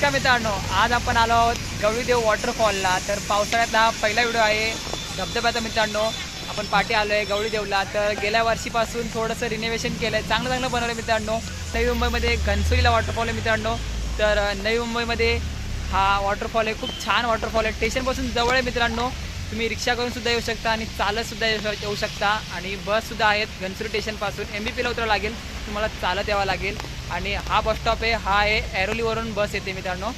नमस्कार मित्रांनो, आज आपण आलो आहोत गवळीदेव वॉटरफॉलला. तर पावसाळ्यातला हा पहिला व्हिडिओ आहे धबधब्याचा. मित्रांनो आपण पाठी आलो आहे गवळीदेवला. तर गेल्या वर्षीपासून थोडंसं रिनोव्हेशन केलं आहे, चांगलं बनवलं मित्रांनो. नवी मुंबईमध्ये घनसोलीला वॉटरफॉल आहे मित्रांनो. तर नवी मुंबईमध्ये हा वॉटरफॉल आहे, खूप छान वॉटरफॉल आहे. स्टेशनपासून जवळ आहे मित्रांनो. तुम्ही रिक्षा करून सुद्धा येऊ शकता आणि चालतसुद्धा येऊ शकता. आणि बससुद्धा आहेत घनसोली स्टेशनपासून. MBPला उतरावं लागेल, तुम्हाला चालत यावं लागेल. आणि हा बसस्टॉप आहे, हा आहे ऐरोलीवरून बस येते मित्रांनो.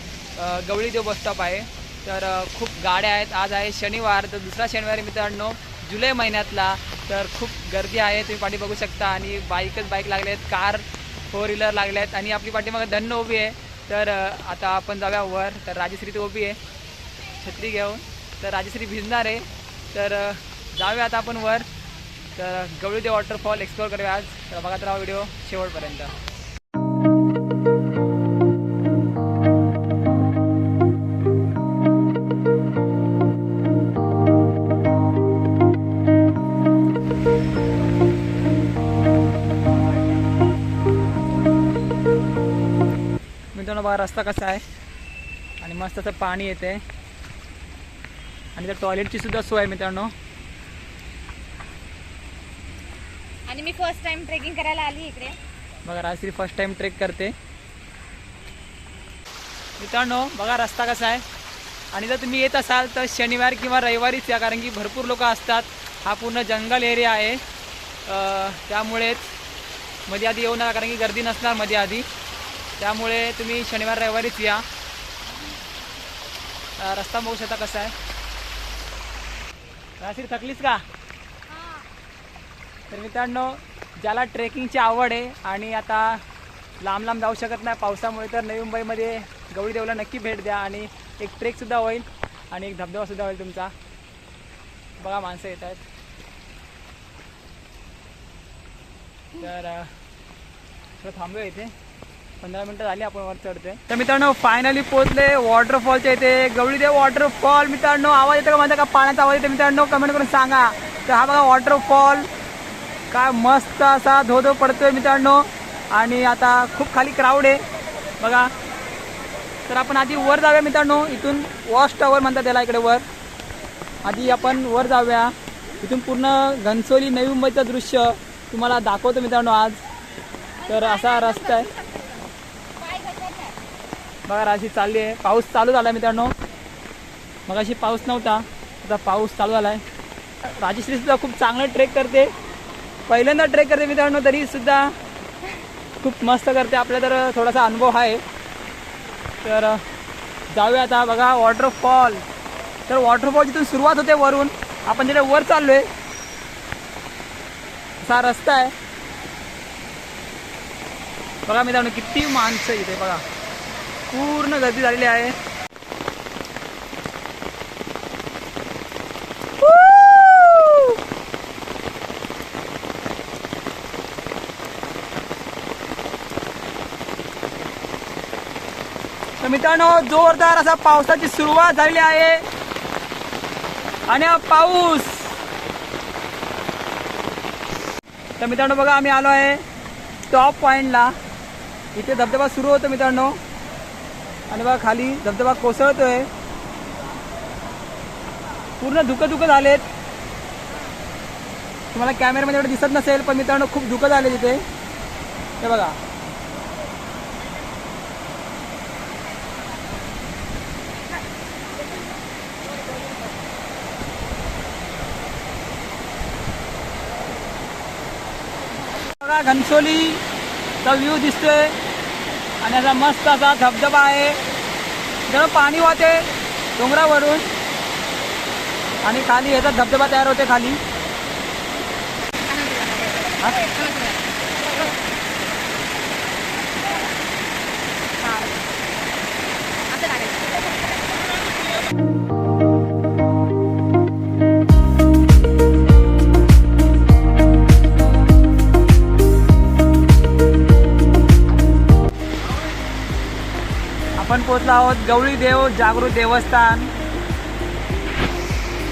गवळीदेव बसस्टॉप आहे. तर खूप गाड्या आहेत. आज आहे शनिवार, तर दुसरा शनिवार आहे मित्रांनो जुलै महिन्यातला. तर खूप गर्दी आहे, तुम्ही पाठी बघू शकता. आणि बाईक लागले आहेत, कार 4 व्हीलर लागले आहेत. आणि आपली पाठीमागे धन्न उभी आहे. तर आता आपण जाऊया वर. तर राजश्री ती उभी आहे छत्री घेऊन. तर राजश्री भिजणार आहे. तर जाऊया आता आपण वर. तर गवळीदेव वॉटरफॉल एक्सप्लोअर करूया आज. तर बघा हा व्हिडिओ शेवटपर्यंत. मित्रांनो बघा रस्ता कसा आहे आणि मस्त असं पाणी येते. आणि त्या टॉयलेटची सुद्धा सोय आहे मित्रांनो. आणि मी फर्स्ट टाइम ट्रेकिंग करायला आली इकडे. बघा राजश्री फर्स्ट टाइम ट्रेक करते मित्रांनो. बघा रस्ता कसा आहे. आणि जर तुम्ही येत असाल तर शनिवार किंवा रविवारीच या, कारण की भरपूर लोक असतात. हा पूर्ण जंगल एरिया आहे. त्यामुळेच मध्ये आधी येऊ नका, कारण की गर्दी नसणार मध्ये आधी. त्यामुळे तुम्ही शनिवार रविवारीच या. रस्ता बघू शकता कसा आहे. राजश्री थकलीस का? तर मित्रांनो ज्याला ट्रेकिंगची आवड आहे आणि आता लांब जाऊ शकत नाही पावसामुळे, तर नवी मुंबईमध्ये गवळीदेवला नक्की भेट द्या. आणि एक ट्रेकसुद्धा होईल आणि एक धबधबासुद्धा होईल तुमचा. बघा माणसं येत आहेत. तर थोडं थांबूया इथे, 15 मिनटं झाली आपण वर चढते. तर मित्रांनो फायनली पोहोचले वॉटरफॉलच्या इथे. गवळीदेव वॉटरफॉल मित्रांनो. आवाज येतो का माझा, का पाण्याचा आवाज येतो मित्रांनो? कमेंट करून सांगा. तर हा बघा वॉटरफॉल काय मस्त असा धो पडतोय मित्रांनो. आणि आता खूप खाली क्राऊड आहे बघा. तर आपण आधी वर जाऊया मित्रांनो. इथून वॉच टॉवर म्हणतात त्याला इकडे वर. आधी आपण वर जाऊया. इथून पूर्ण घनसोली नवी मुंबईचं दृश्य तुम्हाला दाखवतो मित्रांनो आज. तर असा रस्ता आहे बघा. राशी चालली आहे. पाऊस चालू झाला आहे मित्रांनो. मगाशी पाऊस नव्हता, आता पाऊस चालू झाला आहे. राजश्री सुद्धा खूप चांगलं ट्रेक करते. पहिल्यांदा ट्रेक करते मित्रांनो, तरी सुद्धा खूप मस्त करते. आपल्या तर थोडासा अनुभव आहे. तर जाऊया आता बघा वॉटरफॉल. तर वॉटरफॉल जिथून सुरुवात होते वरून, आपण तिथे वर चाललो आहे. असा रस्ता आहे बघा मित्रांनो. किती माणसं इथे बघा, पूर्ण गर्दी झालेली आहे. तर मित्रांनो जोरदार असा पावसाची सुरुवात झालेली आहे. आणि हा पाऊस. तर मित्रांनो बघा आम्ही आलो आहे टॉप पॉइंटला. इथे धबधबा सुरू होतो मित्रांनो. आणि बघा खाली धबधबा कोसळतोय. पूर्ण धुकं झालेत. तुम्हाला कॅमेरामध्ये एवढं दिसत नसेल, पण मित्रांनो खूप धुकं झाले तिथे. हे बघा बघा घनसोलीचा व्ह्यू दिसतोय. आणि असा मस्त असा धबधबा आहे. जरा पाणी वाहते डोंगरावरून आणि खाली याचा धबधबा तयार होते खाली. आपण पोहोचलो आहोत गवळीदेव जागृत देवस्थान.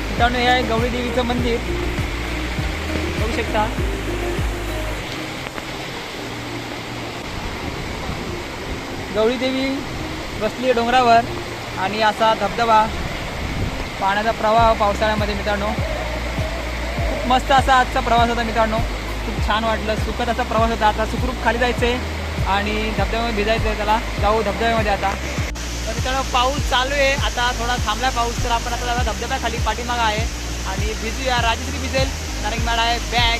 मित्रांनो हे आहे गवळी देवीचं मंदिर, बघू शकता. गवळी देवी बसली आहे डोंगरावर आणि असा धबधबा पाण्याचा प्रवाह पावसाळ्यामध्ये मित्रांनो. खूप मस्त असा आजचा प्रवास होता मित्रांनो. खूप छान वाटलं. सुखद असा प्रवास होता. आता सुखरूप खाली जायचं आहे आणि धबधब्यामध्ये भिजायचं आहे. त्याला जाऊ धबधब्यामध्ये आता. तर मित्रांनो पाऊस चालू आहे. आता थोडा थांबला पाऊस तर आपण आता जाऊया धबधब्याखाली पाठीमागा आहे आणि भिजूया. राजश्री भिजेल नारंग मॅड आहे.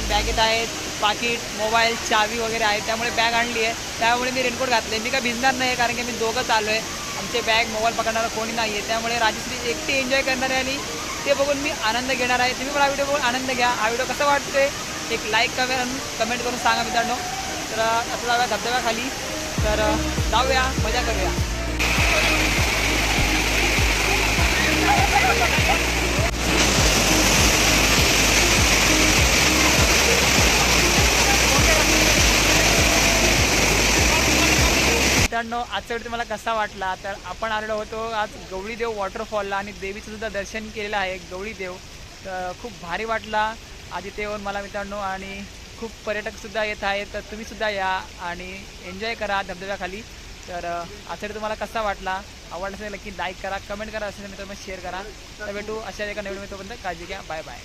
बॅगेत आहेत पाकिट मोबाईल चावी वगैरे आहे त्यामुळे बॅग आणली आहे. त्यामुळे मी रेनकोट घातले. मी काय भिजणार नाही कारण की मी दोघंच आलो आहे. आमचे बॅग मोबाईल पकडणारा कोणी नाही आहे त्यामुळे राजश्री एकटी एन्जॉय करणार आहे आणि ते बघून मी आनंद घेणार आहे. तुम्ही पण हा व्हिडिओ बघून आनंद घ्या. हा व्हिडिओ कसा वाटतोय एक लाईक कमेंट करून सांगा मित्रांनो. तर असं जाऊया धबधब्याखाली. तर जाऊया मजा करूया. मित्रांनो आजचा व्हिडिओ तुम्हाला कसा वाटला. तर आपण आलेलो होतो आज गवळीदेव वॉटरफॉलला आणि देवीचं सुद्धा दर्शन केलेलं आहे गवळीदेव. तर खूप भारी वाटला आधी ते येऊन मला मित्रांनो आणि खूप पर्यटकसुद्धा येत आहेत. तर तुम्हीसुद्धा या आणि एन्जॉय करा धबधब्याखाली. तर आजचा व्हिडिओ तुम्हाला कसा वाटला आवडला असेल की लाईक करा कमेंट करा असेल मित्रांनो शेअर करा. तर भेटू अशा एका नवीन व्हिडिओपर्यंत काळजी घ्या. Bye bye.